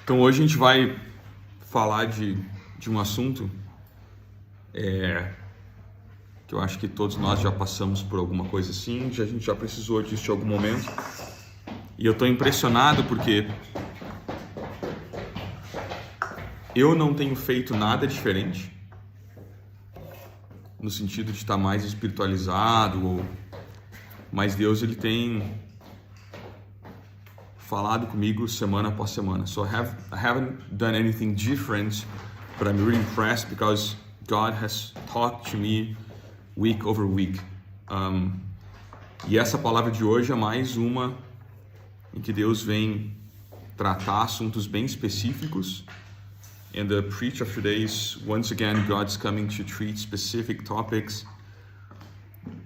Então hoje a gente vai falar de um assunto que eu acho que todos nós já passamos por alguma coisa assim, a gente já precisou disso em algum momento. E eu estou impressionado porque eu não tenho feito nada diferente, no sentido de estar mais espiritualizado, mas Deus ele tem falado comigo semana após semana. So I haven't done anything different, but I'm really impressed because God has talked to me week over week. E essa palavra de hoje é mais uma em que Deus vem tratar assuntos bem específicos. And the preach of today is, once again, God's coming to treat specific topics.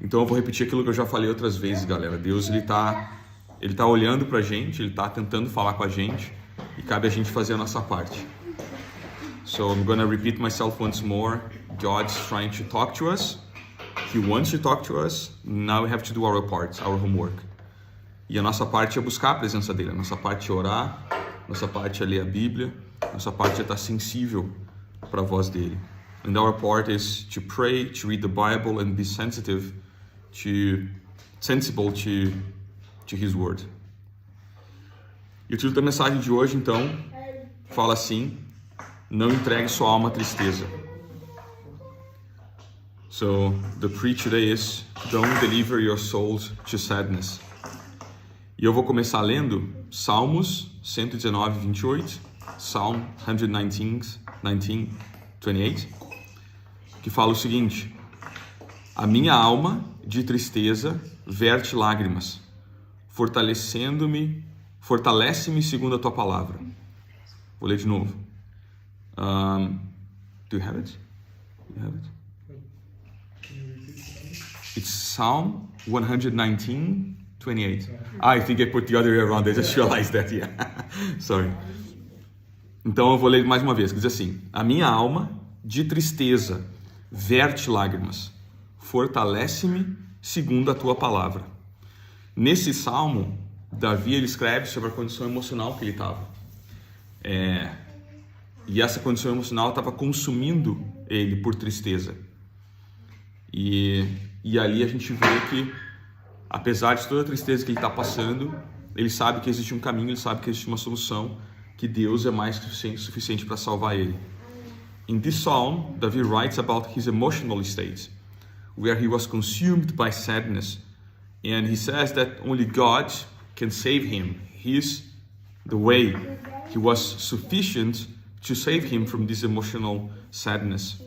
Então eu vou repetir aquilo que eu já falei outras vezes, galera. Deus ele tá olhando pra gente, ele tá tentando falar com a gente e cabe a gente fazer a nossa parte. So I'm going to repeat myself once more. God's trying to talk to us. He wants to talk to us. Now we have to do our part, our homework. E a nossa parte é buscar a presença dele. A nossa parte é orar. Nossa parte é ler a Bíblia. Nossa parte é estar sensível para a voz dele. And our part is to pray, to read the Bible and be sensible to His Word. E o título da mensagem de hoje, então, fala assim: não entregue sua alma à tristeza. So, the preach today is, don't deliver your souls to sadness. E eu vou começar lendo Salmos 119, 28, Psalm 119, 28, que fala o seguinte: a minha alma de tristeza verte lágrimas, fortalece-me segundo a tua palavra. Vou ler de novo. Do you have it? It's Psalm 119, 28. I think I put the other way around. I just realized that. Yeah. Sorry. Então eu vou ler mais uma vez. Que diz assim: a minha alma de tristeza verte lágrimas, fortalece-me segundo a tua palavra. Nesse salmo, Davi ele escreve sobre a condição emocional que ele estava. E essa condição emocional estava consumindo ele por tristeza. E ali a gente vê que, apesar de toda a tristeza que ele está passando, ele sabe que existe um caminho, ele sabe que existe uma solução, que Deus é mais que suficiente para salvar ele. In this psalm, David writes about his emotional state, where he was consumed by sadness, and he says that only God can save him. He is the way. He was sufficient to save him from this emotional sadness.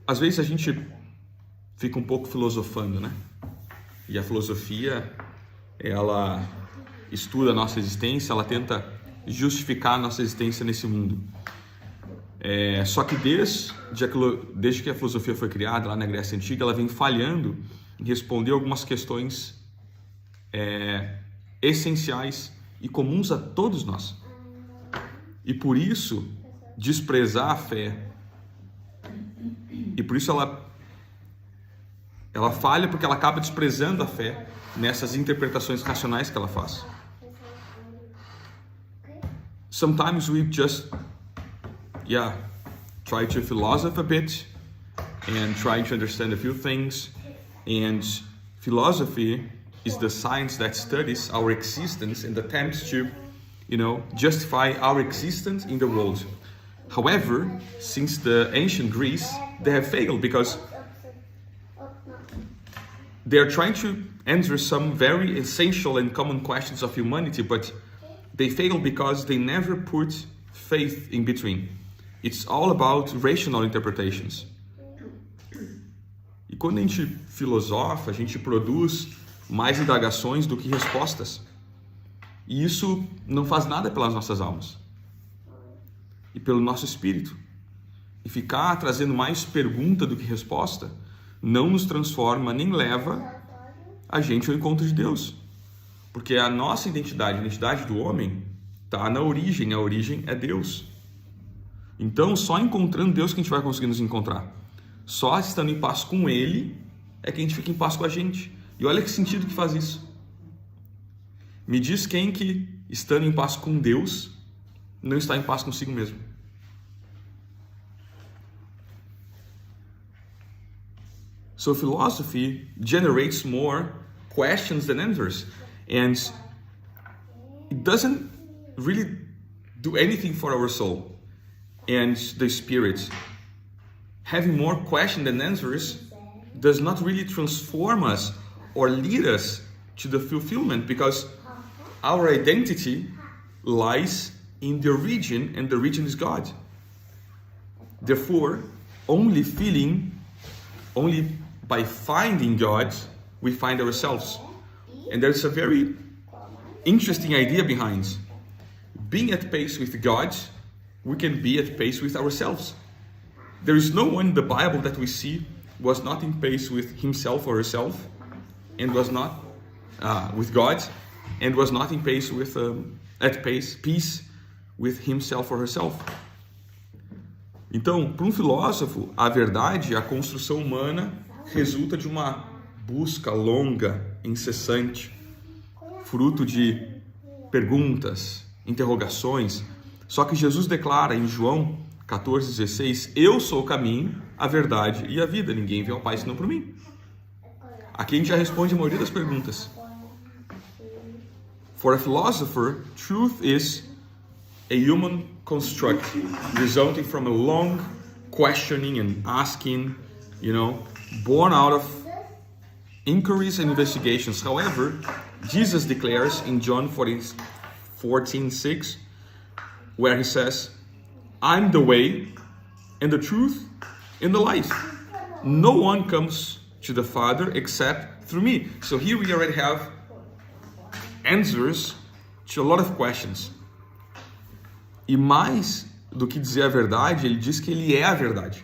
Às vezes a gente fica um pouco filosofando, né? E a filosofia, ela estuda a nossa existência, ela tenta justificar a nossa existência nesse mundo. Só que desde que a filosofia foi criada lá na Grécia Antiga, ela vem falhando em responder algumas questões essenciais e comuns a todos nós. E por isso, desprezar a fé, e por isso ela falha, porque ela acaba desprezando a fé nessas interpretações racionais que ela faz. Sometimes we just try to philosophize a bit and try to understand a few things, and philosophy is the science that studies our existence and attempts to justify our existence in the world. However, since the ancient Greece, they have failed because they are trying to answer some very essential and common questions of humanity, but they fail because they never put faith in between. It's all about rational interpretations. E quando a gente filosofa, a gente produz mais indagações do que respostas. E isso não faz nada pelas nossas almas e pelo nosso espírito. E ficar trazendo mais pergunta do que resposta não nos transforma nem leva a gente ao encontro de Deus. Porque a nossa identidade, a identidade do homem, está na origem. A origem é Deus. Então, só encontrando Deus que a gente vai conseguir nos encontrar. Só estando em paz com Ele é que a gente fica em paz com a gente. E olha que sentido que faz isso. Me diz quem que, estando em paz com Deus, não está em paz consigo mesmo. So philosophy generates more questions than answers. And it doesn't really do anything for our soul and the spirit. Having more questions than answers does not really transform us or lead us to the fulfillment, because our identity lies in the origin, and the origin is God. Therefore, only by finding God, we find ourselves. And there's a very interesting idea behind. Being at pace with God, we can be at pace with ourselves. There is no one in the Bible that we see was not in pace with himself or herself, and was not with God, and was not in pace with peace with himself or herself. Então, para um filósofo, a verdade, a construção humana, resulta de uma busca longa, incessante, fruto de perguntas, interrogações. Só que Jesus declara em João 14,16: eu sou o caminho, a verdade e a vida. Ninguém vê ao Pai senão por mim. Aqui a gente já responde a maioria das perguntas. For a philosopher, truth is a human construct resulting from a long questioning and asking, born out of inquiries and investigations. However, Jesus declares in John 14:6, where he says, I'm the way and the truth and the life. No one comes to the Father except through me. So here we already have answers to a lot of questions. E mais do que dizer a verdade, ele diz que ele é a verdade.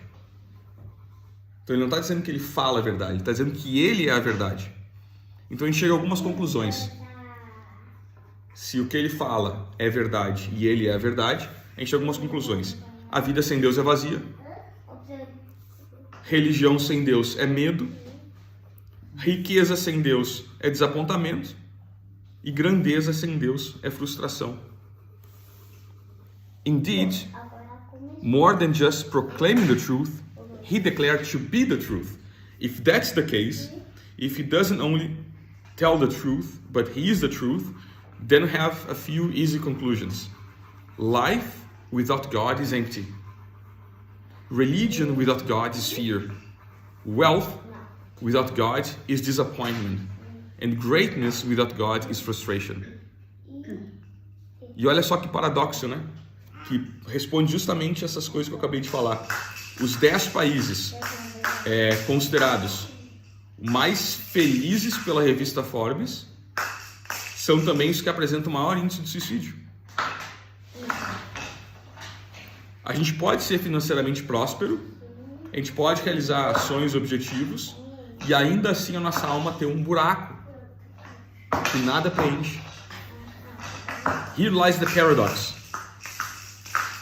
Então ele não está dizendo que ele fala a verdade, ele está dizendo que ele é a verdade. Então a gente chega a algumas conclusões. Se o que ele fala é verdade e ele é a verdade, a gente chega a algumas conclusões. A vida sem Deus é vazia. Religião sem Deus é medo. Riqueza sem Deus é desapontamento. E grandeza sem Deus é frustração. Indeed, more than just proclaiming the truth, he declared to be the truth. If that's the case, if he doesn't only tell the truth, but he is the truth, then we have a few easy conclusions. Life without God is empty. Religion without God is fear. Wealth without God is disappointment. And greatness without God is frustration. E olha só que paradoxo, né? Que responde justamente essas coisas que eu acabei de falar. Os 10 países considerados mais felizes pela revista Forbes são também os que apresentam o maior índice de suicídio. A gente pode ser financeiramente próspero, a gente pode realizar ações, objetivos, e ainda assim a nossa alma tem um buraco que nada preenche. Here lies the paradox.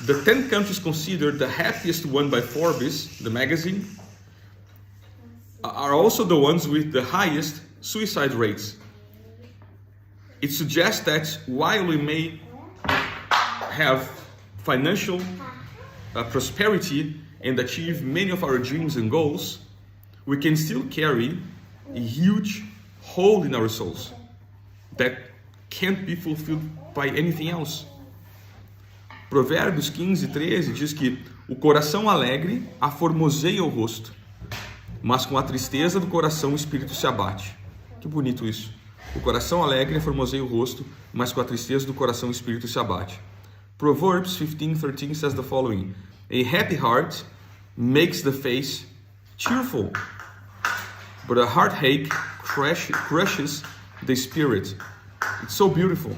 The 10 countries considered the happiest one by Forbes, the magazine, are also the ones with the highest suicide rates. It suggests that while we may have financial prosperity and achieve many of our dreams and goals, we can still carry a huge hole in our souls that can't be fulfilled by anything else. Provérbios 15:13 diz que o coração alegre aformoseia o rosto, mas com a tristeza do coração o espírito se abate. Que bonito isso. O coração alegre aformoseia o rosto, mas com a tristeza do coração o espírito se abate. Proverbs 15:13 says the following: a happy heart makes the face cheerful, but a heartache crushes the spirit. It's so beautiful.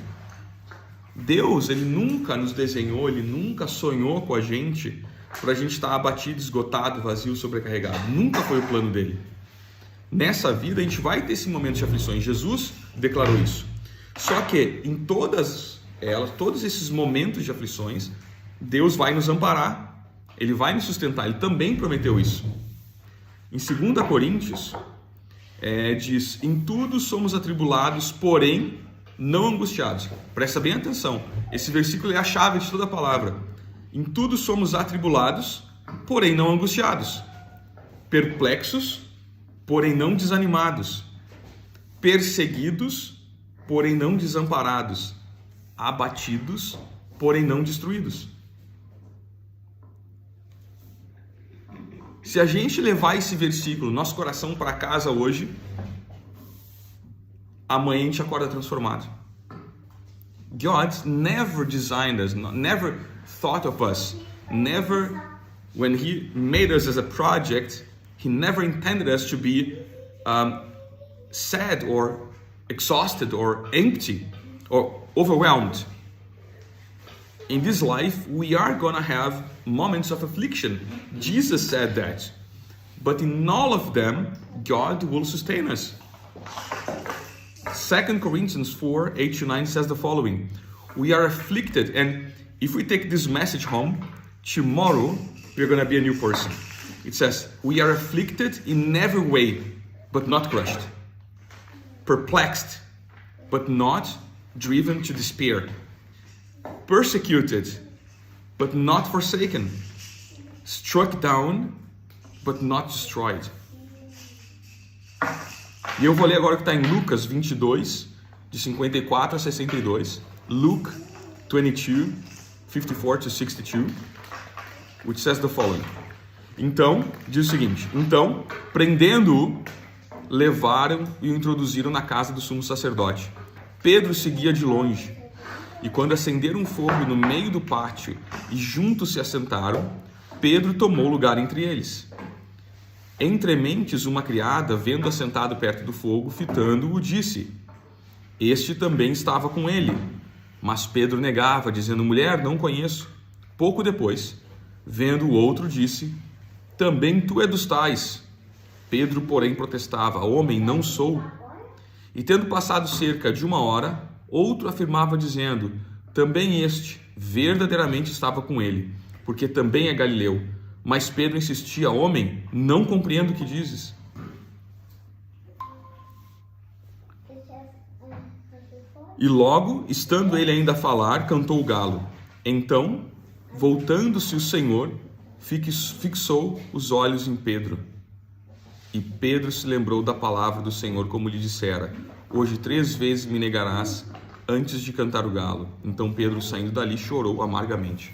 Deus, ele nunca nos desenhou, ele nunca sonhou com a gente para a gente estar abatido, esgotado, vazio, sobrecarregado. Nunca foi o plano dele. Nessa vida a gente vai ter esse momento de aflições. Jesus declarou isso. Só que em todos esses momentos de aflições, Deus vai nos amparar. Ele vai nos sustentar. Ele também prometeu isso. Em 2 Coríntios, diz: em tudo somos atribulados, porém não angustiados. Presta bem atenção. Esse versículo é a chave de toda a palavra. Em tudo somos atribulados, porém não angustiados. Perplexos, porém não desanimados. Perseguidos, porém não desamparados. Abatidos, porém não destruídos. Se a gente levar esse versículo, nosso coração, para casa hoje, amanhã a gente acorda transformado. God never designed us, never thought of us, never, when He made us as a project, He never intended us to be sad or exhausted or empty or overwhelmed. In this life, we are gonna have moments of affliction. Jesus said that. But in all of them, God will sustain us. 2 Corinthians 4, 8-9 says the following. We are afflicted, and if we take this message home, tomorrow we're gonna be a new person. It says, we are afflicted in every way, but not crushed. Perplexed, but not driven to despair. Persecuted, but not forsaken. Struck down, but not destroyed. E eu vou ler agora o que está em Lucas 22, de 54 a 62. Luke 22, 54-62, which says the following. Então, diz o seguinte. Então, prendendo-o, levaram e o introduziram na casa do sumo sacerdote. Pedro seguia de longe. E quando acenderam um fogo no meio do pátio e juntos se assentaram, Pedro tomou lugar entre eles. Entre mentes, uma criada, vendo assentado perto do fogo, fitando-o, disse: Este também estava com ele. Mas Pedro negava, dizendo: Mulher, não conheço. Pouco depois, vendo o outro, disse: Também tu é dos tais. Pedro, porém, protestava: Homem, não sou. E tendo passado cerca de 1 hora, outro afirmava, dizendo: Também este verdadeiramente estava com ele, porque também é galileu. Mas Pedro insistia: Homem, não compreendo o que dizes. E logo, estando ele ainda a falar, cantou o galo. Então, voltando-se o Senhor, fixou os olhos em Pedro. E Pedro se lembrou da palavra do Senhor, como lhe dissera: Hoje 3 vezes me negarás antes de cantar o galo. Então Pedro, saindo dali, chorou amargamente.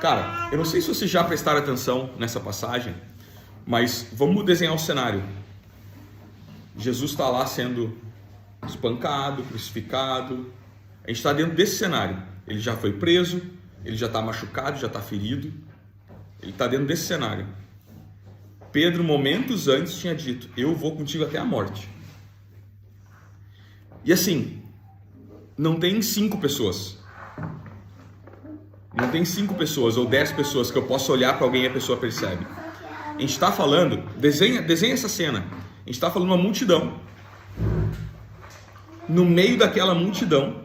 Cara, eu não sei se vocês já prestaram atenção nessa passagem, mas vamos desenhar o cenário. Jesus está lá sendo espancado, crucificado. A gente está dentro desse cenário. Ele já foi preso, ele já está machucado, já está ferido. Ele está dentro desse cenário. Pedro, momentos antes, tinha dito: Eu vou contigo até a morte. E assim, não tem 5 pessoas. Não tem 5 pessoas ou 10 pessoas que eu possa olhar para alguém e a pessoa percebe. A gente está falando, desenha essa cena. A gente está falando uma multidão. No meio daquela multidão,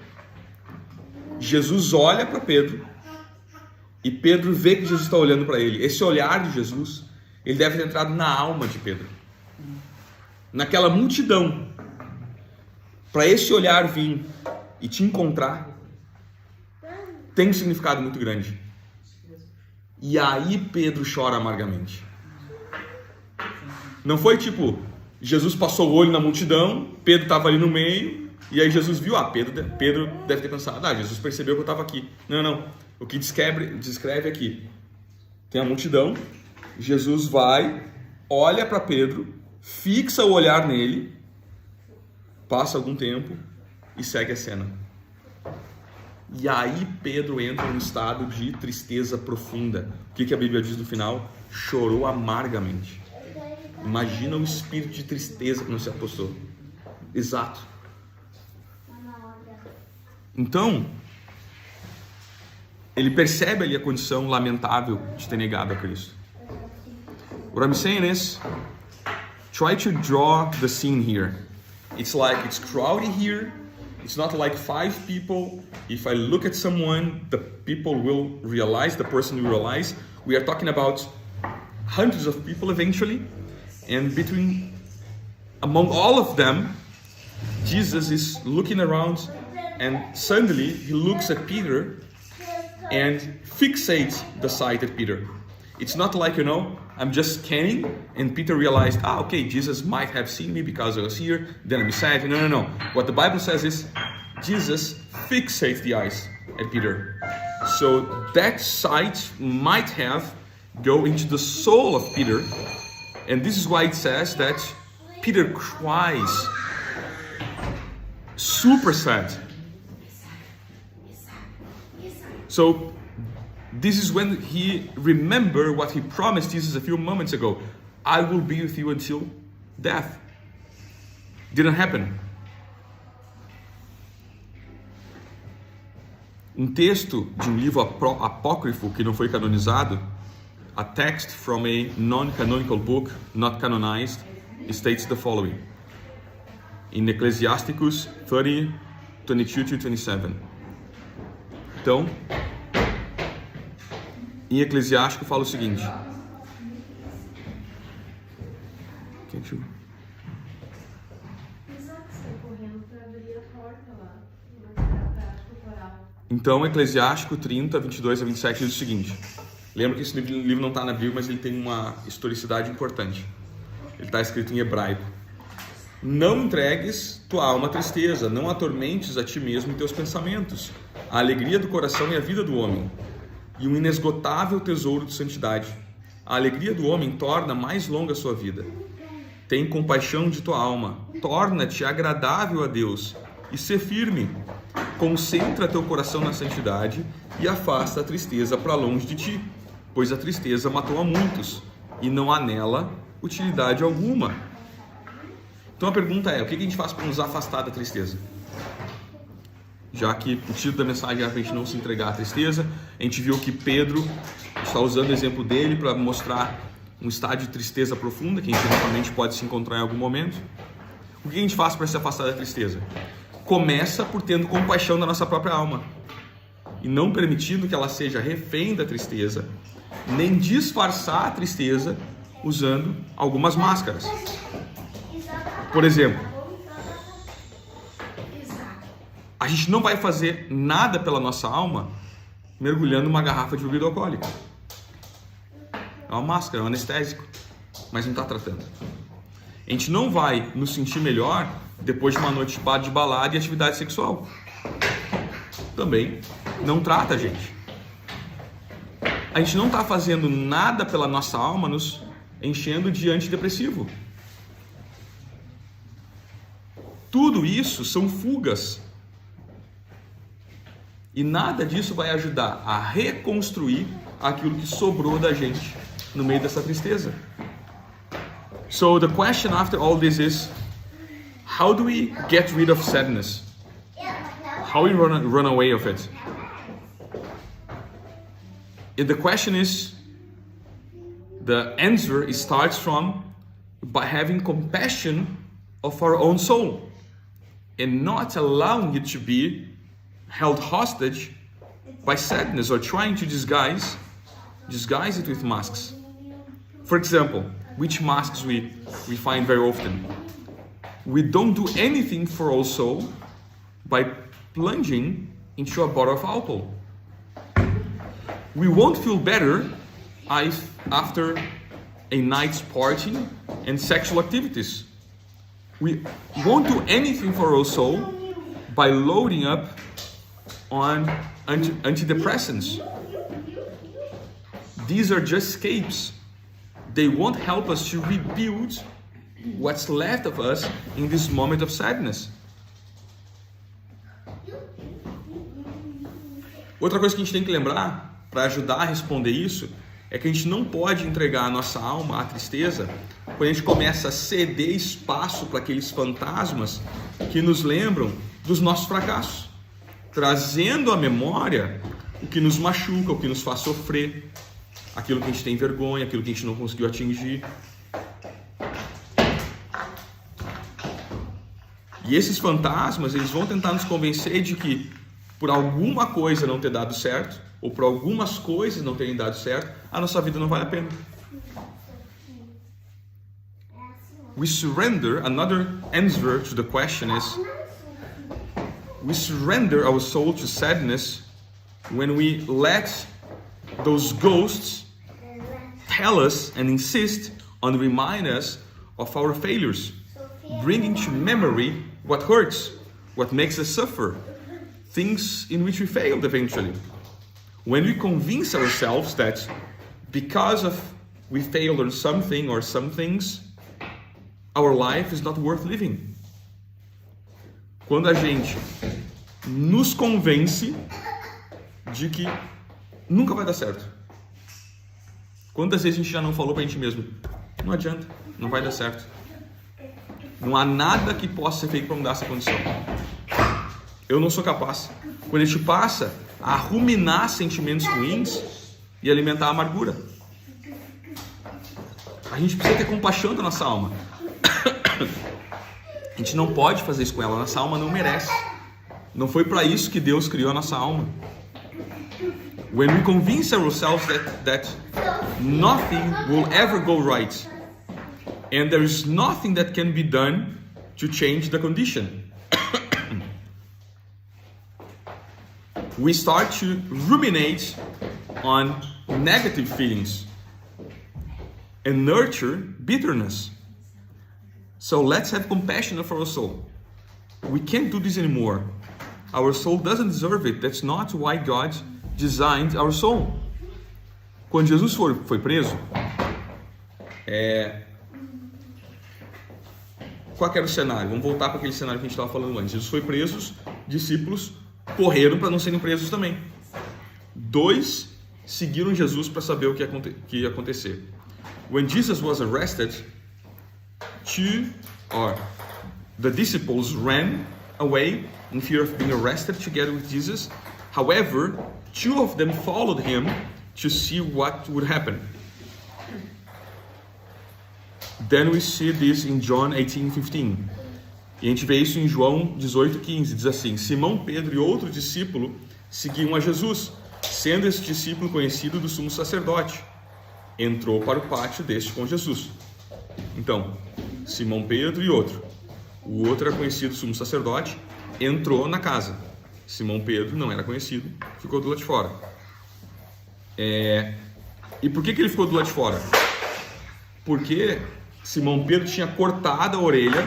Jesus olha para Pedro e Pedro vê que Jesus está olhando para ele. Esse olhar de Jesus, ele deve ter entrado na alma de Pedro. Naquela multidão, para esse olhar vir e te encontrar, tem um significado muito grande. E aí Pedro chora amargamente. Não foi tipo, Jesus passou o olho na multidão, Pedro estava ali no meio, e aí Jesus viu, Pedro deve ter pensado, Jesus percebeu que eu estava aqui. Não. O que descreve aqui, tem a multidão, Jesus vai, olha para Pedro, fixa o olhar nele, passa algum tempo e segue a cena. E aí Pedro entra num estado de tristeza profunda. O que a Bíblia diz no final? Chorou amargamente. Imagina o espírito de tristeza que não se apossou. Exato. Então, ele percebe ali a condição lamentável de ter negado a Cristo. What I'm saying is, try to draw the scene here. It's like it's crowded here. It's not like 5 people. If I look at someone, the people will realize, the person will realize. We are talking about hundreds of people eventually. And among all of them, Jesus is looking around and suddenly he looks at Peter and fixates the sight at Peter. It's not like, I'm just scanning and Peter realized, okay, Jesus might have seen me because I was here, then I'm sad. No. What the Bible says is Jesus fixates the eyes at Peter. So that sight might have go into the soul of Peter. And this is why it says that Peter cries, super sad. So this is when he remembered what he promised Jesus a few moments ago. I will be with you until death. Didn't happen. Texto de livro apócrifo que não foi canonizado, a text from a non-canonical book, not canonized, states the following. In Ecclesiasticus 30, 22-27. Então, em Eclesiástico fala o seguinte. Quem chegou? Então, Eclesiástico 30, 22-27 diz o seguinte. Lembra que esse livro não está na Bíblia, mas ele tem uma historicidade importante. Ele está escrito em hebraico. Não entregues tua alma à tristeza, não atormentes a ti mesmo em teus pensamentos. A alegria do coração é a vida do homem, e um inesgotável tesouro de santidade. A alegria do homem torna mais longa a sua vida. Tem compaixão de tua alma, torna-te agradável a Deus, e sê firme. Concentra teu coração na santidade e afasta a tristeza para longe de ti, pois a tristeza matou a muitos, e não há nela utilidade alguma. Então a pergunta é, o que a gente faz para nos afastar da tristeza? Já que o título da mensagem é para a gente não se entregar à tristeza, a gente viu que Pedro está usando o exemplo dele para mostrar um estado de tristeza profunda, que a gente realmente pode se encontrar em algum momento. O que a gente faz para se afastar da tristeza? Começa por tendo compaixão da nossa própria alma e não permitindo que ela seja refém da tristeza, nem disfarçar a tristeza usando algumas máscaras. Por exemplo, a gente não vai fazer nada pela nossa alma mergulhando uma garrafa de bebida alcoólica. É uma máscara, é um anestésico, mas não está tratando. A gente não vai nos sentir melhor depois de uma noite de balada e atividade sexual. Também não trata a gente. A gente não está fazendo nada pela nossa alma nos enchendo de antidepressivo. Tudo isso são fugas. E nada disso vai ajudar a reconstruir aquilo que sobrou da gente no meio dessa tristeza. So the question after all this is, how do we get rid of sadness? How we run away of it? And the question is, the answer starts from by having compassion of our own soul and not allowing it to be held hostage by sadness or trying to disguise it with masks. For example, which masks we find very often? We don't do anything for our soul by plunging into a bottle of alcohol. We won't feel better after a night's partying and sexual activities. We won't do anything for our soul by loading up on antidepressants. These are just escapes. They won't help us to rebuild what's left of us in this moment of sadness. Outra coisa que a gente tem que lembrar para ajudar a responder isso é que a gente não pode entregar a nossa alma à tristeza quando a gente começa a ceder espaço para aqueles fantasmas que nos lembram dos nossos fracassos, trazendo à memória o que nos machuca, o que nos faz sofrer, aquilo que a gente tem vergonha, aquilo que a gente não conseguiu atingir. E esses fantasmas, eles vão tentar nos convencer de que por alguma coisa não ter dado certo, ou por algumas coisas não terem dado certo, a nossa vida não vale a pena. we surrender. Another answer to the question is, we surrender our soul to sadness when we let those ghosts tell us and insist on remind us of our failures, bringing to memory what hurts, what makes us suffer, things in which we failed eventually. When we convince ourselves that because of we failed on something or some things, our life is not worth living. Quando a gente nos convence de que nunca vai dar certo. Quantas vezes a gente já não falou pra gente mesmo, não adianta, não vai dar certo. Não há nada que possa ser feito para mudar essa condição. Eu não sou capaz. Quando a gente passa a ruminar sentimentos ruins e alimentar a amargura. A gente precisa ter compaixão da nossa alma. A gente não pode fazer isso com ela. Nossa alma não merece. Não foi para isso que Deus criou a nossa alma. When we convince ourselves that nothing will ever go right, and there is nothing that can be done to change the condition, we start to ruminate on negative feelings and nurture bitterness. So let's have compassion of our soul. We can't do this anymore. Our soul doesn't deserve it. That's not why God designed our soul. Quando Jesus foi preso, qual que era o cenário? Vamos voltar para aquele cenário que a gente estava falando antes. Jesus foi preso, os discípulos correram para não serem presos também. 2 seguiram Jesus para saber o que ia acontecer. When Jesus was arrested, the disciples ran away in fear of being arrested together with Jesus. However, 2 of them followed him to see what would happen. Then we see this in John 18:15. E a gente vê isso em João 18:15. Diz assim: Simão Pedro e outro discípulo seguiam a Jesus, sendo esse discípulo conhecido do sumo sacerdote. Entrou para o pátio deste com Jesus. Então, Simão Pedro e outro. O outro era conhecido do sumo sacerdote, entrou na casa. Simão Pedro não era conhecido, ficou do lado de fora. E por que ele ficou do lado de fora? Porque Simão Pedro tinha cortado a orelha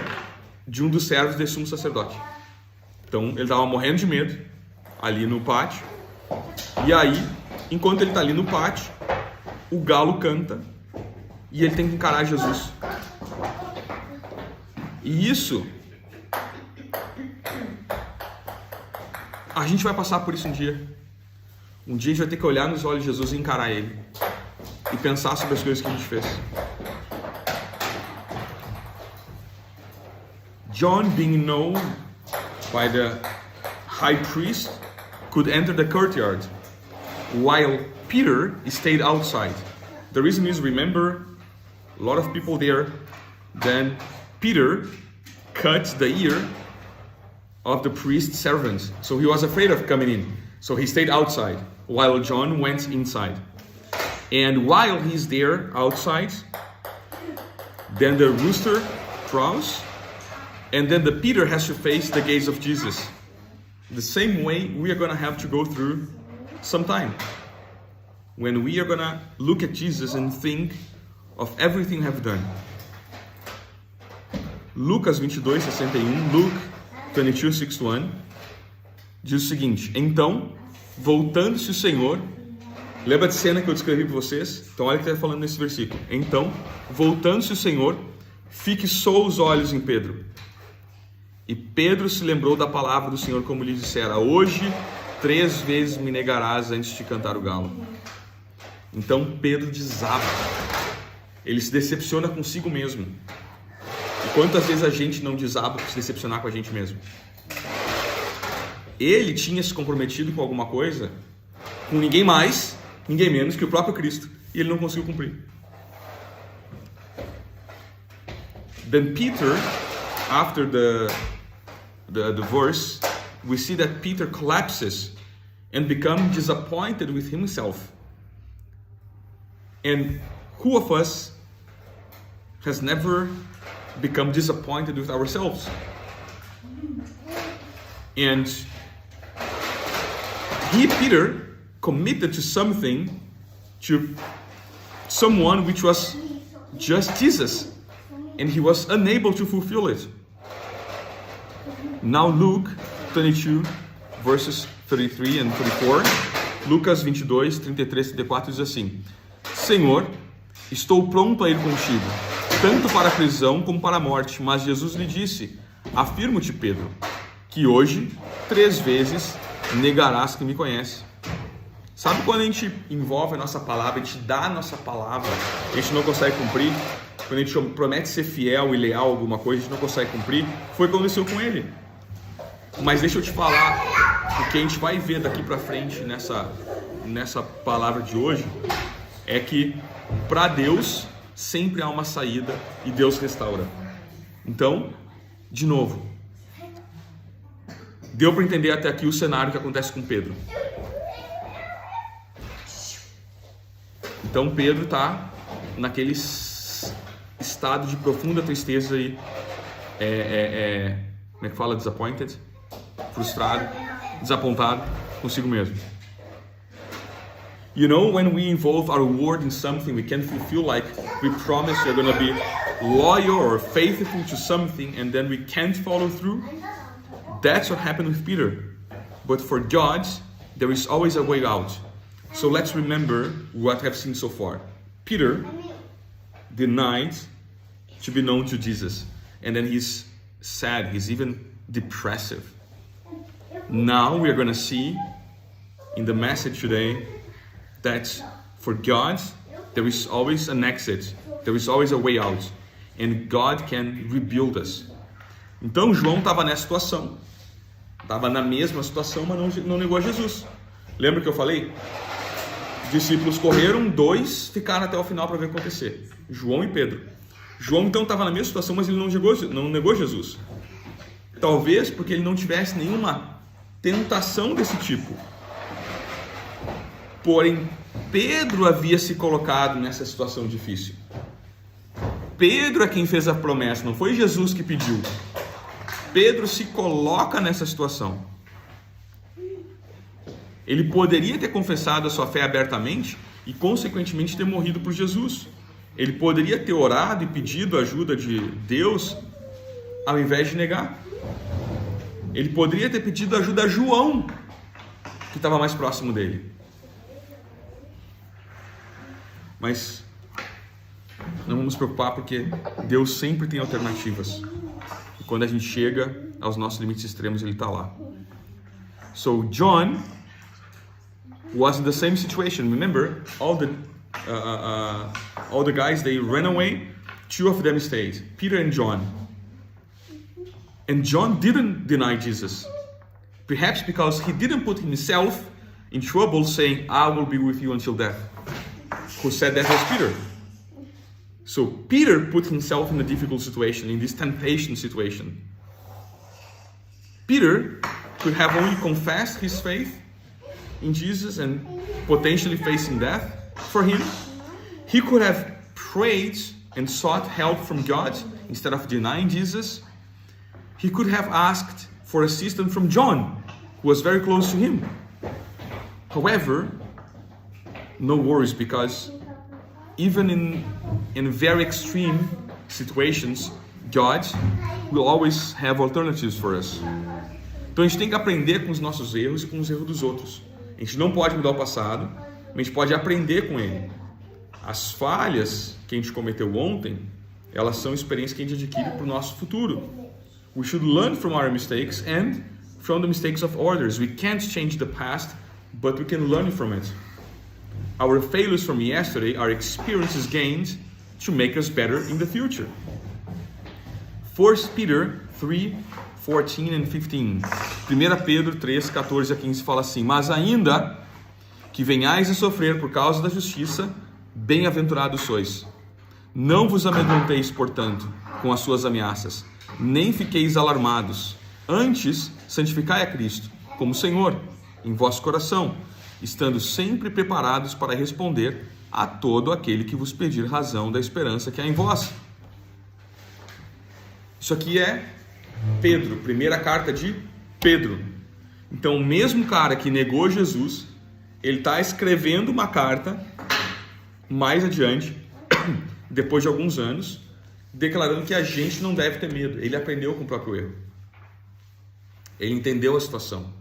de um dos servos desse sumo sacerdote. Então ele estava morrendo de medo ali no pátio. E aí, enquanto ele está ali no pátio, o galo canta e ele tem que encarar Jesus. E isso, a gente vai passar por isso um dia. Um dia a gente vai ter que olhar nos olhos de Jesus e encarar ele. E pensar sobre as coisas que a gente fez. John, being known by the high priest, could enter the courtyard, while Peter stayed outside. The reason is, remember, a lot of people there. Then Peter cut the ear of the priest's servant, so he was afraid of coming in. So he stayed outside, while John went inside. And while he's there outside, then the rooster crows, and then the Peter has to face the gaze of Jesus. The same way we are going to have to go through some time. When we are going to look at Jesus and think of everything we have done. Lucas 22:61, Luke 22:61, diz o seguinte: Então, voltando-se o Senhor, lembra de cena que eu descrevi para vocês? Então olha o que está falando nesse versículo. Então, voltando-se o Senhor, fixou os olhos em Pedro. E Pedro se lembrou da palavra do Senhor, como lhe dissera: Hoje 3 vezes me negarás antes de cantar o galo. Então Pedro desaba. Ele se decepciona consigo mesmo. E quantas vezes a gente não desaba por se decepcionar com a gente mesmo? Ele tinha se comprometido com alguma coisa, com ninguém mais, ninguém menos que o próprio Cristo, e ele não conseguiu cumprir. Then Peter, after the verse, we see that Peter collapses and becomes disappointed with himself. And who of us has never become disappointed with ourselves. And Peter, committed to something, to someone which was just Jesus, and he was unable to fulfill it. Now Luke 22, verses 33 and 34, Lucas 22, 33 e 34 diz assim: Senhor, estou pronto a ir contigo, tanto para a prisão como para a morte. Mas Jesus lhe disse: Afirmo-te, Pedro, que hoje 3 vezes negarás que me conhece. Sabe quando a gente envolve a nossa palavra, a gente dá a nossa palavra, a gente não consegue cumprir? Quando a gente promete ser fiel e leal a alguma coisa, a gente não consegue cumprir? Foi o que aconteceu com ele. Mas deixa eu te falar, o que a gente vai ver daqui pra frente nessa palavra de hoje, é que para Deus sempre há uma saída e Deus restaura. Então, de novo, deu para entender até aqui o cenário que acontece com Pedro. Então Pedro está naquele estado de profunda tristeza e como é que fala? Disappointed? Frustrado, desapontado consigo mesmo. You know, when we involve our word in something, we can feel like we promise we're going to be loyal or faithful to something, and then we can't follow through. That's what happened with Peter. But for God, there is always a way out. So let's remember what I've seen so far. Peter denied to be known to Jesus, and then he's sad, he's even depressive. Now we are going to see in the message today that for God, there is always an exit, there is always a way out, and God can rebuild us. Então João estava nessa situação, estava na mesma situação, mas não negou a Jesus. Lembra que eu falei? Os discípulos correram, 2 ficaram até o final para ver o que acontecer. João e Pedro. João então estava na mesma situação, mas ele não negou Jesus. Talvez porque ele não tivesse nenhuma tentação desse tipo. Porém, Pedro havia se colocado nessa situação difícil. Pedro é quem fez a promessa, não foi Jesus que pediu. Pedro se coloca nessa situação. Ele poderia ter confessado a sua fé abertamente e, consequentemente, ter morrido por Jesus. Ele poderia ter orado e pedido a ajuda de Deus ao invés de negar. Ele poderia ter pedido ajuda a João, que estava mais próximo dele. Mas não vamos nos preocupar, porque Deus sempre tem alternativas. E quando a gente chega aos nossos limites extremos, Ele está lá. So John was in the same situation. Remember, all the guys, they ran away. 2 of them stayed, Peter and John. And John didn't deny Jesus. Perhaps because he didn't put himself in trouble saying, I will be with you until death. Who said that was Peter. So Peter put himself in a difficult situation, in this temptation situation. Peter could have only confessed his faith in Jesus and potentially facing death for him. He could have prayed and sought help from God instead of denying Jesus. He could have asked for assistance from John, who was very close to him. However, no worries, because even in very extreme situations, God will always have alternatives for us. Então a gente tem que aprender com os nossos erros e com os erros dos outros. A gente não pode mudar o passado, mas a gente pode aprender com ele. As falhas que a gente cometeu ontem, elas são experiências que a gente adquire para o nosso futuro. We should learn from our mistakes and from the mistakes of others. We can't change the past, but we can learn from it. Our failures from yesterday are experiences gained to make us better in the future. 1 Peter 3:14 and 15. 1 Pedro 3, 14 a 15 fala assim: Mas ainda que venhais a sofrer por causa da justiça, bem-aventurados sois. Não vos amedronteis, portanto, com as suas ameaças, nem fiqueis alarmados. Antes, santificai a Cristo como Senhor em vosso coração, estando sempre preparados para responder a todo aquele que vos pedir razão da esperança que há em vós. Isso aqui é Pedro, primeira carta de Pedro. Então, o mesmo cara que negou Jesus, ele está escrevendo uma carta mais adiante, depois de alguns anos, declarando que a gente não deve ter medo. Ele aprendeu com o próprio erro. Ele entendeu a situação.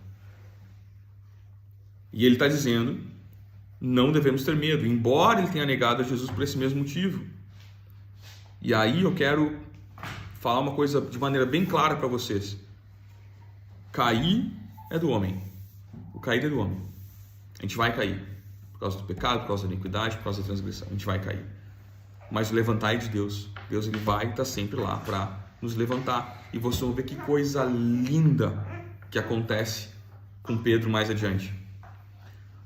E ele está dizendo, não devemos ter medo, embora ele tenha negado a Jesus por esse mesmo motivo. E aí eu quero falar uma coisa de maneira bem clara para vocês. Cair é do homem. O cair é do homem. A gente vai cair. Por causa do pecado, por causa da iniquidade, por causa da transgressão. A gente vai cair. Mas o levantar é de Deus. Deus ele vai estar sempre lá para nos levantar. E vocês vão ver que coisa linda que acontece com Pedro mais adiante.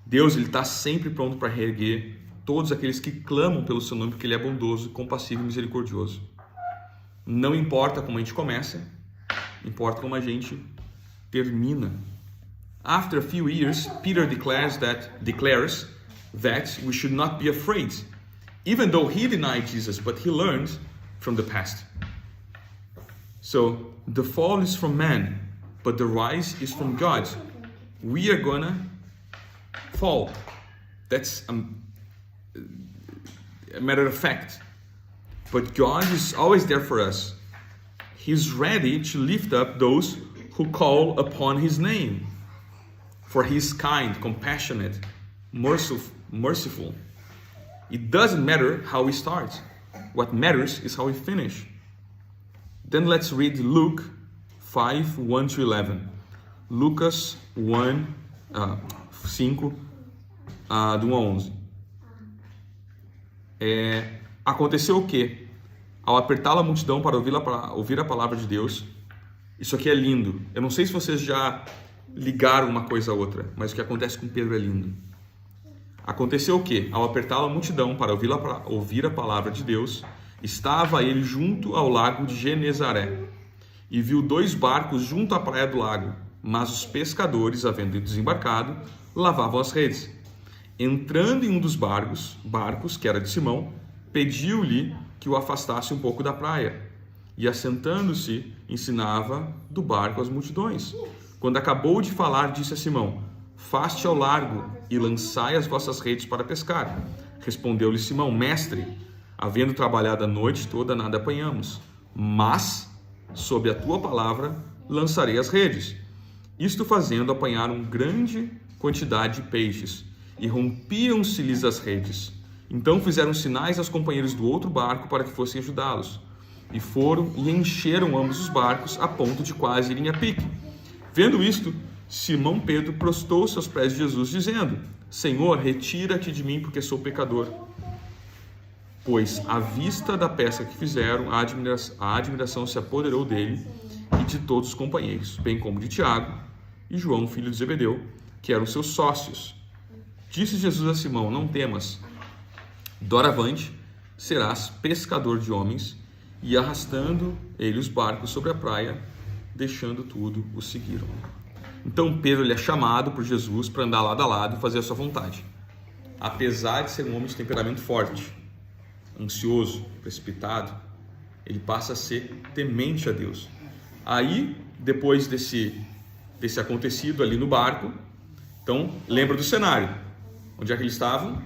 Deus ele está sempre pronto para reerguer todos aqueles que clamam pelo seu nome, porque ele é bondoso, compassivo e misericordioso. Não importa como a gente começa, importa como a gente termina. After a few years, Peter declares that we should not be afraid, even though he denied Jesus, but he learned from the past. So, the fall is from man, but the rise is from God. We are gonna fall. That's a matter of fact. But God is always there for us. He's ready to lift up those who call upon His name. For He is kind, compassionate, merciful. It doesn't matter how we start. What matters is how we finish. Then let's read Luke 5, 1 to 11. Lucas 5, do 1 a 11. Aconteceu o quê? Ao apertá-la a multidão para ouvir a palavra de Deus, isso aqui é lindo. Eu não sei se vocês já ligaram uma coisa a outra, mas o que acontece com Pedro é lindo. Aconteceu o quê? Ao apertá-la a multidão para ouvir a palavra de Deus, estava ele junto ao lago de Genezaré, e viu 2 barcos junto à praia do lago, mas os pescadores, havendo desembarcado, lavavam as redes. Entrando em um dos barcos, que era de Simão, pediu-lhe que o afastasse um pouco da praia, e assentando-se, ensinava do barco às multidões. Quando acabou de falar, disse a Simão: faste ao largo e lançai as vossas redes para pescar. Respondeu-lhe Simão: mestre, havendo trabalhado a noite toda, nada apanhamos, mas, sob a tua palavra, lançarei as redes. Isto fazendo, apanharam grande quantidade de peixes, e rompiam-se-lhes as redes. Então fizeram sinais aos companheiros do outro barco para que fossem ajudá-los. E foram e encheram ambos os barcos, a ponto de quase irem a pique. Vendo isto, Simão Pedro prostou-se aos pés de Jesus, dizendo: Senhor, retira-te de mim, porque sou pecador. Pois, à vista da pesca que fizeram, a admiração se apoderou dele e de todos os companheiros, bem como de Tiago e João, filho de Zebedeu, que eram seus sócios. Disse Jesus a Simão: não temas, doravante serás pescador de homens. E arrastando ele os barcos sobre a praia, deixando tudo, o seguiram. Então Pedro ele é chamado por Jesus para andar lado a lado e fazer a sua vontade. Apesar de ser um homem de temperamento forte, ansioso, precipitado, ele passa a ser temente a Deus. Aí, depois desse acontecido ali no barco, então lembra do cenário. Onde é que eles estavam?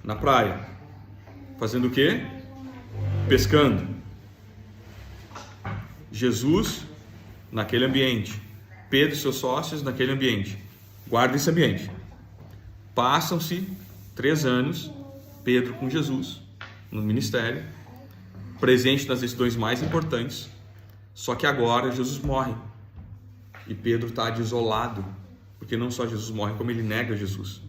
Na praia. Fazendo o quê? Pescando. Jesus naquele ambiente. Pedro e seus sócios naquele ambiente. Guarda esse ambiente. Passam-se 3 anos, Pedro com Jesus no ministério, presente nas decisões mais importantes. Só que agora Jesus morre e Pedro está desolado, porque não só Jesus morre, como ele nega Jesus.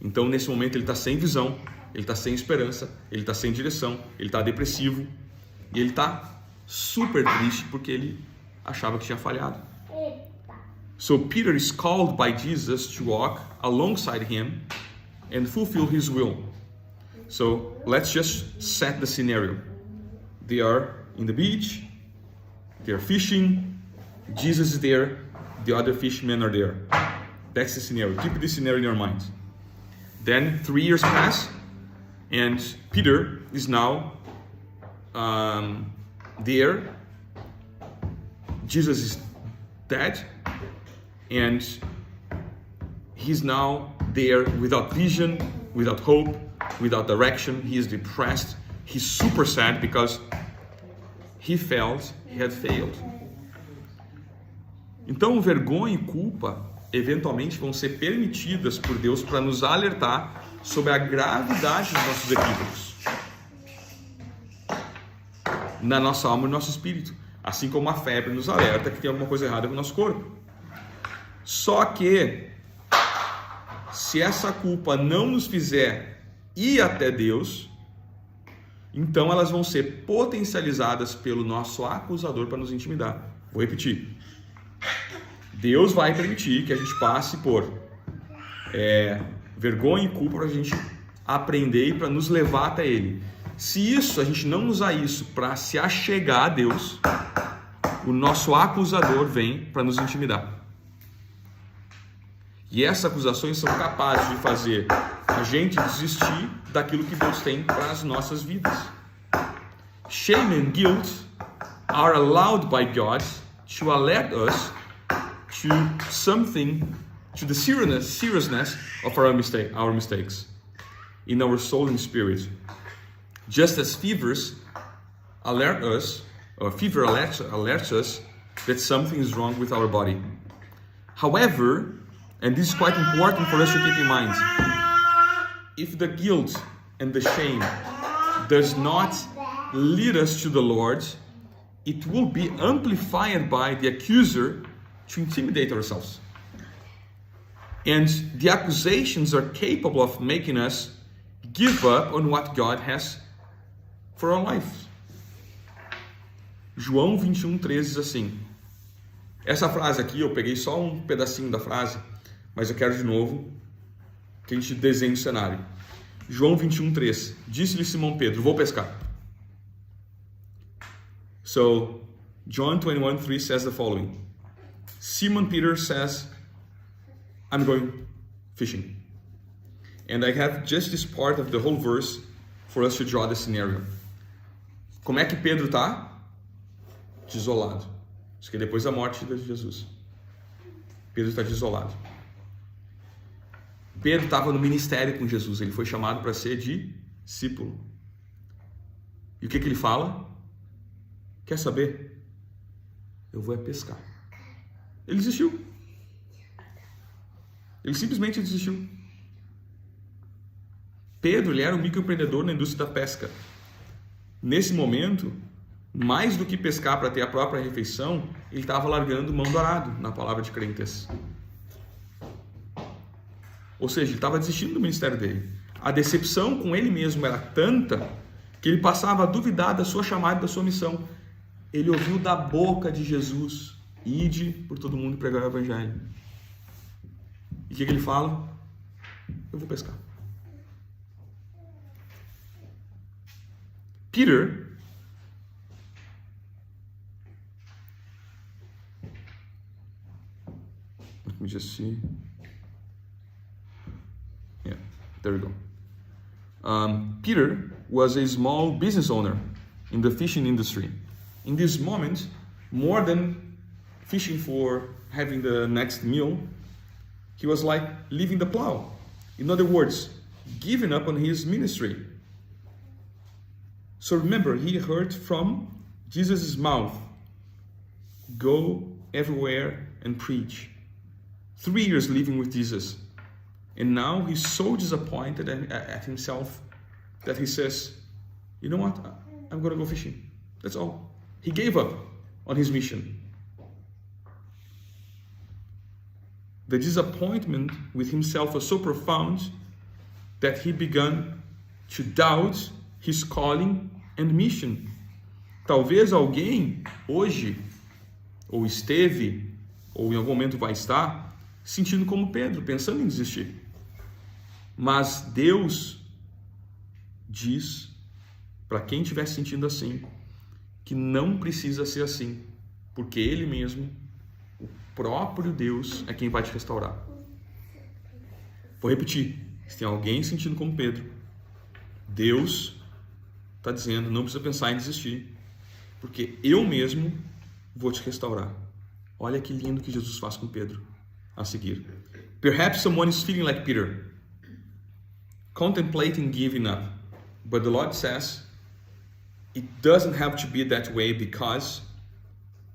Então nesse momento ele está sem visão, ele está sem esperança, ele está sem direção, ele está depressivo e ele está super triste porque ele achava que tinha falhado. So Peter is called by Jesus to walk alongside him and fulfill his will. So let's just set the scenario. They are in the beach, they are fishing, Jesus is there, the other fishermen are there. That's the scenario. Keep this scenario in your mind. Then 3 years pass, and Peter is now there Jesus is dead, and he's now there without vision, without hope, without direction. He is depressed. He's super sad because he felt he had failed. Então, vergonha e culpa eventualmente vão ser permitidas por Deus para nos alertar sobre a gravidade dos nossos equívocos na nossa alma e no nosso espírito, assim como a febre nos alerta que tem alguma coisa errada com o nosso corpo. Só que se essa culpa não nos fizer ir até Deus, então elas vão ser potencializadas pelo nosso acusador para nos intimidar. Vou repetir. Deus vai permitir que a gente passe por vergonha e culpa para a gente aprender e para nos levar até Ele. Se a gente não usar isso para se achegar a Deus, o nosso acusador vem para nos intimidar. E essas acusações são capazes de fazer a gente desistir daquilo que Deus tem para as nossas vidas. Shame and guilt are allowed by God to alert us to the seriousness of our mistakes in our soul and spirit. Just as fever alerts us that something is wrong with our body. However, and this is quite important for us to keep in mind, if the guilt and the shame does not lead us to the Lord, it will be amplified by the accuser to intimidate ourselves. And the accusations are capable of making us give up on what God has for our life. João 21:13 diz assim. Essa frase aqui, eu peguei só um pedacinho da frase, mas eu quero de novo que a gente desenhe o cenário. João 21:3. Disse-lhe Simão Pedro, vou pescar. So, John 21:3 says the following. Simon Peter says, I'm going fishing. And I have just this part of the whole verse for us to draw the scenario. Como é que Pedro está? Desolado. Isso que é depois da morte de Jesus. Pedro está desolado. Pedro estava no ministério com Jesus. Ele foi chamado para ser discípulo. E o que ele fala? Quer saber? Eu vou pescar. Ele desistiu. Ele simplesmente desistiu. Pedro, ele era um microempreendedor na indústria da pesca. Nesse momento, mais do que pescar para ter a própria refeição, ele estava largando mão do arado, na palavra de crentes. Ou seja, ele estava desistindo do ministério dele. A decepção com ele mesmo era tanta que ele passava a duvidar da sua chamada e da sua missão. Ele ouviu da boca de Jesus: ide por todo mundo e pregar o evangelho. E o que ele fala? Eu vou pescar. Peter let me just see. Yeah, there we go. Peter was a small business owner in the fishing industry. In this moment, more than fishing for having the next meal, he was like leaving the plow. In other words, giving up on his ministry. So remember, he heard from Jesus' mouth, go everywhere and preach. 3 years living with Jesus. And now he's so disappointed at himself that he says, you know what, I'm going to go fishing. That's all. He gave up on his mission. The disappointment with himself was so profound that he began to doubt his calling and mission. Talvez alguém hoje, ou esteve, ou em algum momento vai estar, sentindo como Pedro, pensando em desistir. Mas Deus diz para quem estiver se sentindo assim, que não precisa ser assim, porque Ele mesmo, o próprio Deus, é quem vai te restaurar. Vou repetir, se tem alguém sentindo como Pedro, Deus está dizendo, não precisa pensar em desistir, porque eu mesmo vou te restaurar. Olha que lindo que Jesus faz com Pedro a seguir. Perhaps someone is feeling like Peter, contemplating giving up. But the Lord says, it doesn't have to be that way because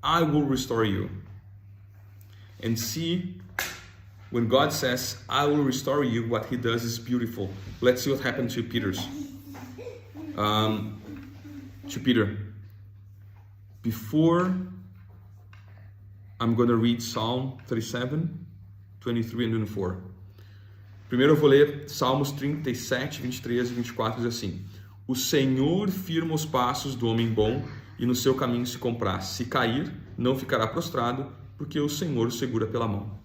I will restore you. And see, when God says, I will restore you, what he does is beautiful. Let's see what happened to Peter. Before, I'm going to read Psalm 37, 23 and 24. Primeiro eu vou ler Salmos 37, 23 e 24, diz assim: O Senhor firma os passos do homem bom e no seu caminho se compraz. Se cair, não ficará prostrado, porque o Senhor o segura pela mão.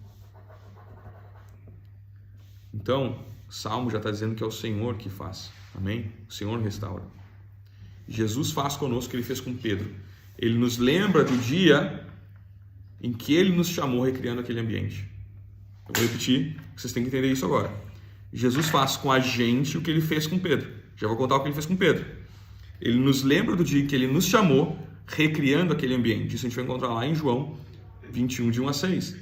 Então, o Salmo já está dizendo que é o Senhor que faz. Amém? O Senhor restaura. Jesus faz conosco o que ele fez com Pedro. Ele nos lembra do dia em que ele nos chamou recriando aquele ambiente. Eu vou repetir, vocês têm que entender isso agora. Jesus faz com a gente o que ele fez com Pedro. Já vou contar o que ele fez com Pedro. Ele nos lembra do dia em que ele nos chamou recriando aquele ambiente. Isso a gente vai encontrar lá em João 21, de 1 a 6.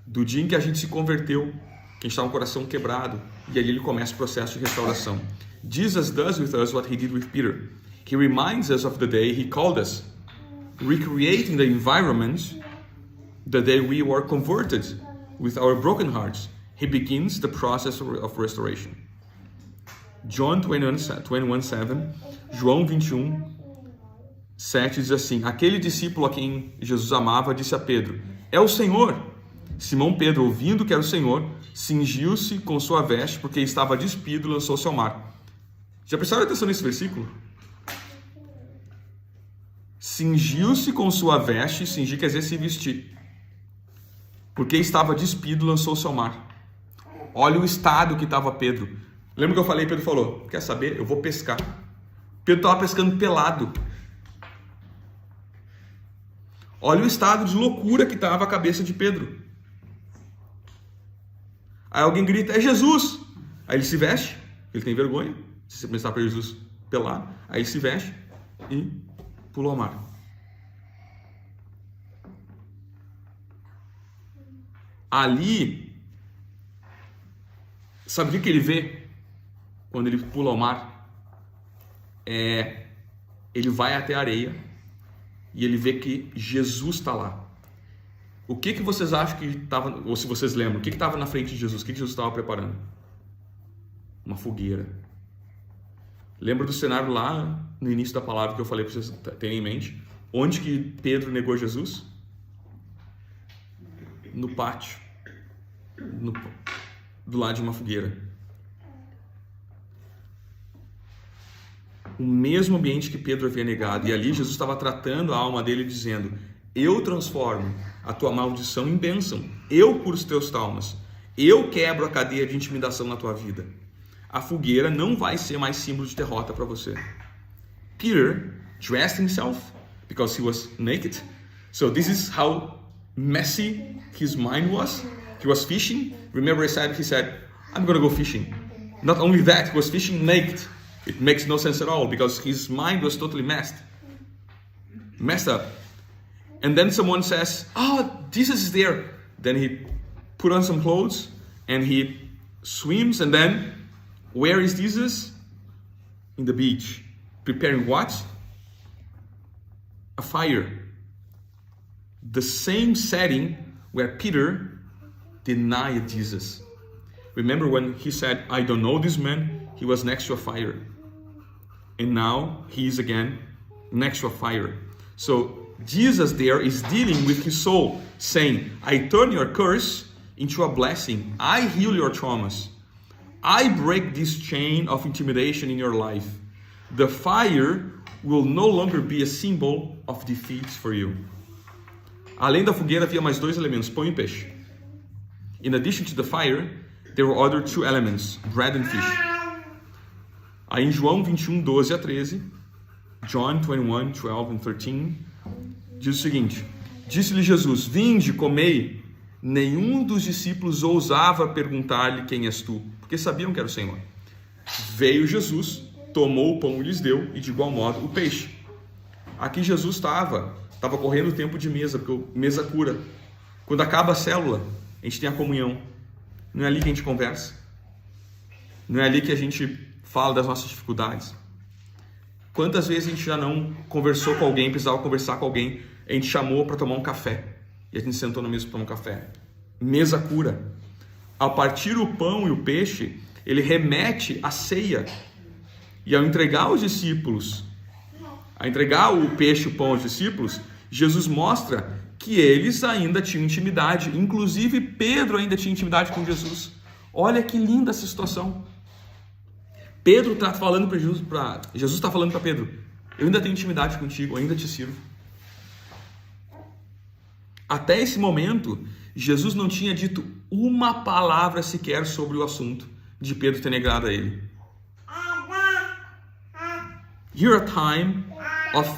Do dia em que a gente se converteu, que a gente estava com o coração quebrado, e ali ele começa o processo de restauração. Jesus does with us what he did with Peter. He reminds us of the day he called us, recreating the environment the day we were converted with our broken hearts. He begins the process of restoration. John 21:7, João 21:7 diz assim: Aquele discípulo a quem Jesus amava disse a Pedro: É o Senhor. Simão Pedro, ouvindo que era o Senhor, cingiu-se com sua veste, porque estava despido, e lançou-se ao mar. Já prestaram atenção nesse versículo? Cingiu-se com sua veste, cingir quer dizer se vestir. Porque estava despido, lançou-se ao mar. Olha o estado que estava Pedro. Lembra que eu falei? Pedro falou: quer saber? Eu vou pescar. Pedro estava pescando pelado. Olha o estado de loucura que estava a cabeça de Pedro. Aí alguém grita: é Jesus! Aí ele se veste, ele tem vergonha, se você pensar para Jesus pelado, aí ele se veste e pulou ao mar. Ali, sabe o que ele vê quando ele pula ao mar? Ele vai até a areia e ele vê que Jesus está lá. O que vocês acham que estava, ou se vocês lembram, o que estava na frente de Jesus? O que Jesus estava preparando? Uma fogueira. Lembra do cenário lá no início da palavra que eu falei para vocês terem em mente? Onde que Pedro negou Jesus? No pátio, do lado de uma fogueira. O mesmo ambiente que Pedro havia negado. E ali Jesus estava tratando a alma dele, dizendo: eu transformo a tua maldição em bênção. Eu curo os teus traumas. Eu quebro a cadeia de intimidação na tua vida. A fogueira não vai ser mais símbolo de derrota para você. Peter dressed himself because he was naked. So this is how messy his mind was. He was fishing. Remember he said, I'm going to go fishing. Not only that, he was fishing naked. It makes no sense at all because his mind was totally messed up. And then someone says, oh, Jesus is there. Then he put on some clothes and he swims, and then where is Jesus? In the beach. Preparing what? A fire. The same setting where Peter denied Jesus. Remember when he said, I don't know this man? He was next to a fire. And now he is again next to a fire. So Jesus there is dealing with his soul, saying, I turn your curse into a blessing. I heal your traumas. I break this chain of intimidation in your life. The fire will no longer be a symbol of defeat for you. Além da fogueira havia mais dois elementos, pão e peixe. In addition to the fire, there were other two elements, bread and fish. Aí em João 21, 12 a 13, John 21, 12 and 13, diz o seguinte: disse-lhe Jesus, vinde, comei. Nenhum dos discípulos ousava perguntar-lhe quem és tu, porque sabiam que era o Senhor. Veio Jesus, tomou o pão e lhes deu, e de igual modo o peixe. Aqui Jesus estava Estava correndo o tempo de mesa, porque mesa cura. Quando acaba a célula, a gente tem a comunhão. Não é ali que a gente conversa. Não é ali que a gente fala das nossas dificuldades. Quantas vezes a gente já não conversou com alguém, precisava conversar com alguém, a gente chamou para tomar um café. E a gente sentou na mesa para tomar um café. Mesa cura. Ao partir o pão e o peixe, ele remete à ceia. E ao entregar aos discípulos, a entregar o peixe e o pão aos discípulos, Jesus mostra que eles ainda tinham intimidade. Inclusive Pedro ainda tinha intimidade com Jesus. Olha que linda essa situação. Pedro está falando para Jesus, Jesus está falando para Pedro: eu ainda tenho intimidade contigo, eu ainda te sirvo. Até esse momento, Jesus não tinha dito uma palavra sequer sobre o assunto de Pedro ter negado a ele. Here a time of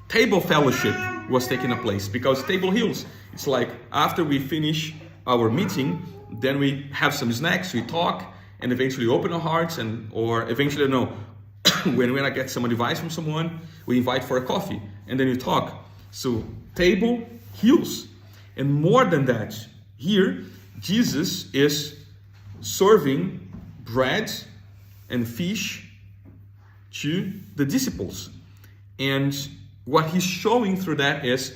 table fellowship was taking a place, because table heals. It's like after we finish our meeting, then we have some snacks, we talk, and eventually open our hearts, or eventually when I get some advice from someone, we invite for a coffee, and then you talk. So table heals. And more than that, here Jesus is serving bread and fish to the disciples. And what he's showing through that is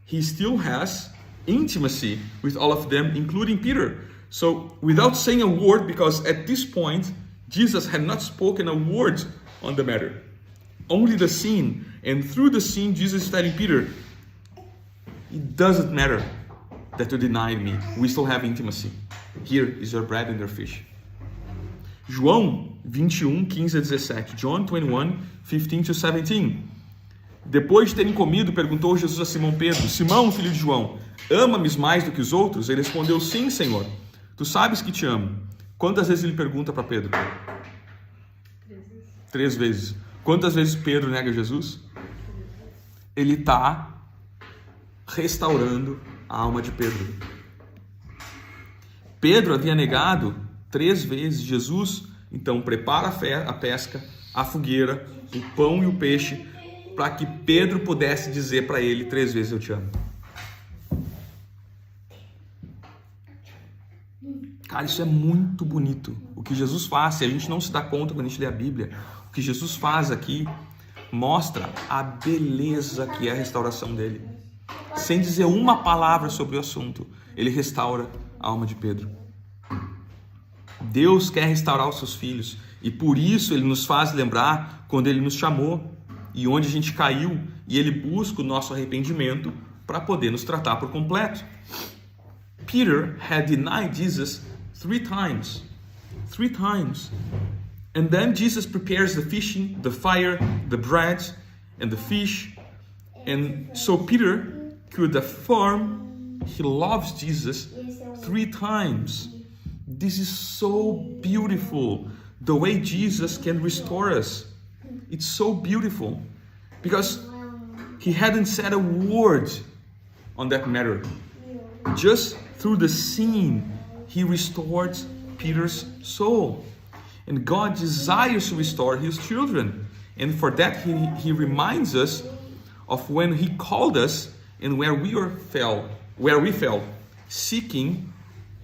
he still has intimacy with all of them, including Peter. So without saying a word, because at this point, Jesus had not spoken a word on the matter. Only the scene. And through the scene, Jesus is telling Peter, it doesn't matter that you denied me. We still have intimacy. Here is your bread and your fish. João 21, 15 a 17. John 21, 15 to 17. Depois de terem comido, perguntou Jesus a Simão Pedro: Simão, filho de João, ama-me mais do que os outros? Ele respondeu: sim, Senhor. Tu sabes que te amo. Quantas vezes ele pergunta para Pedro? 3 vezes. Quantas vezes Pedro nega Jesus? Ele está restaurando a alma de Pedro. Pedro havia negado 3 vezes Jesus, então prepara a pesca, a fogueira, o pão e o peixe, para que Pedro pudesse dizer para ele 3 vezes: eu te amo. Cara, isso é muito bonito. O que Jesus faz, se a gente não se dá conta quando a gente lê a Bíblia, o que Jesus faz aqui mostra a beleza que é a restauração dele. Sem dizer uma palavra sobre o assunto, ele restaura a alma de Pedro. Deus quer restaurar os seus filhos, e por isso ele nos faz lembrar quando ele nos chamou e onde a gente caiu, e ele busca o nosso arrependimento para poder nos tratar por completo. Peter had denied Jesus 3 times. 3 times. And then Jesus prepares the fishing, the fire, the bread, and the fish. And so Peter could affirm he loves Jesus 3 times. This is so beautiful, the way Jesus can restore us. It's so beautiful, because he hadn't said a word on that matter. Just through the scene, he restored Peter's soul. And God desires to restore his children. And for that, he reminds us of when he called us and where we fell, seeking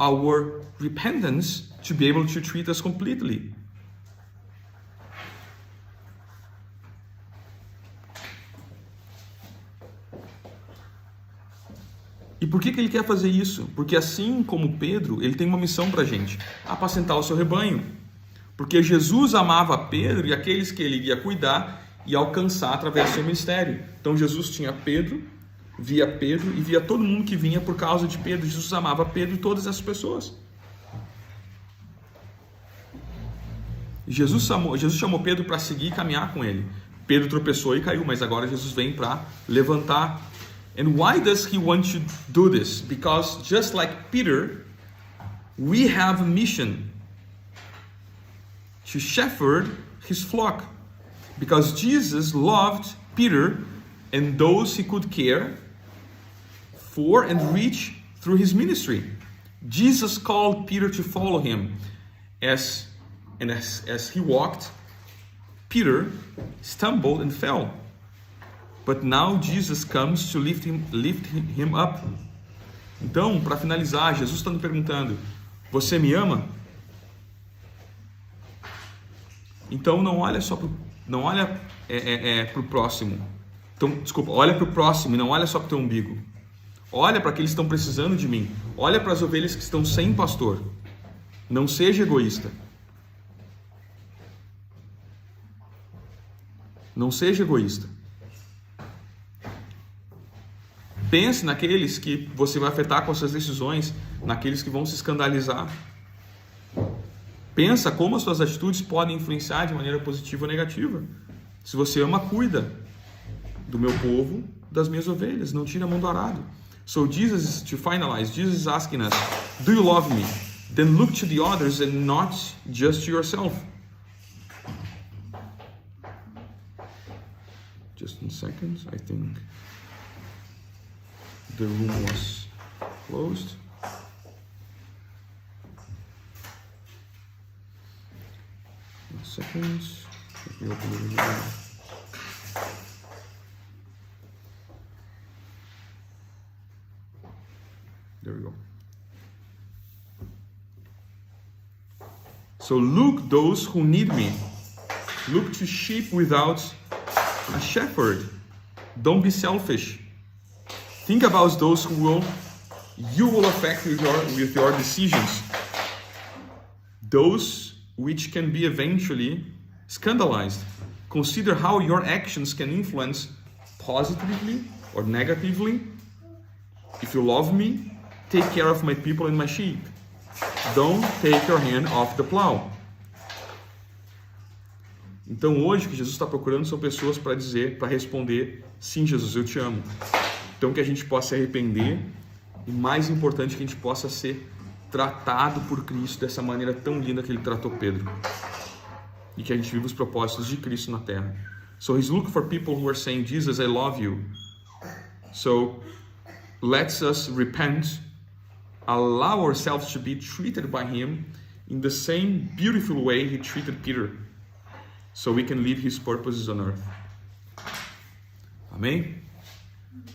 our repentance to be able to treat us completely. E por que ele quer fazer isso? Porque assim como Pedro, ele tem uma missão para a gente: apacentar o seu rebanho. Porque Jesus amava Pedro e aqueles que ele ia cuidar e alcançar através do seu ministério. Então Jesus tinha Pedro, via Pedro e via todo mundo que vinha por causa de Pedro. Jesus amava Pedro e todas essas pessoas. Jesus chamou Pedro para seguir e caminhar com ele. Pedro tropeçou e caiu, mas agora Jesus vem para levantar. And why does he want to do this? Because just like Peter, we have a mission to shepherd his flock. Because Jesus loved Peter and those he could care for and reach through his ministry. Jesus called Peter to follow him. As he walked, Peter stumbled and fell. But now Jesus comes to lift him up. Então, para finalizar, Jesus está me perguntando: você me ama? Então não olha só não olha para o próximo. Então, desculpa, olha para o próximo e não olha só para o teu umbigo. Olha para aqueles que estão precisando de mim. Olha para as ovelhas que estão sem pastor. Não seja egoísta. Não seja egoísta. Pense naqueles que você vai afetar com as suas decisões, naqueles que vão se escandalizar. Pensa como as suas atitudes podem influenciar de maneira positiva ou negativa. Se você ama, cuida do meu povo, das minhas ovelhas. Não tira a mão do arado. So Jesus, to finalize, Jesus is asking us, do you love me? Then look to the others and not just to yourself. Just in seconds, I think the room was closed. One second. Let me open the room again. There we go. So look those who need me. Look to sheep without a shepherd. Don't be selfish. Think about those who you will affect with your decisions. Those which can be eventually scandalized. Consider how your actions can influence positively or negatively. If you love me, take care of my people and my sheep. Don't take your hand off the plow. Então hoje o que Jesus está procurando são pessoas para responder: sim, Jesus, eu te amo. Então que a gente possa se arrepender e, mais importante, que a gente possa ser tratado por Cristo dessa maneira tão linda que Ele tratou Pedro. E que a gente viva os propósitos de Cristo na terra. So He's looking for people who are saying, Jesus, I love you. So let's us repent, allow ourselves to be treated by Him in the same beautiful way He treated Peter, so we can live His purposes on earth. Amém?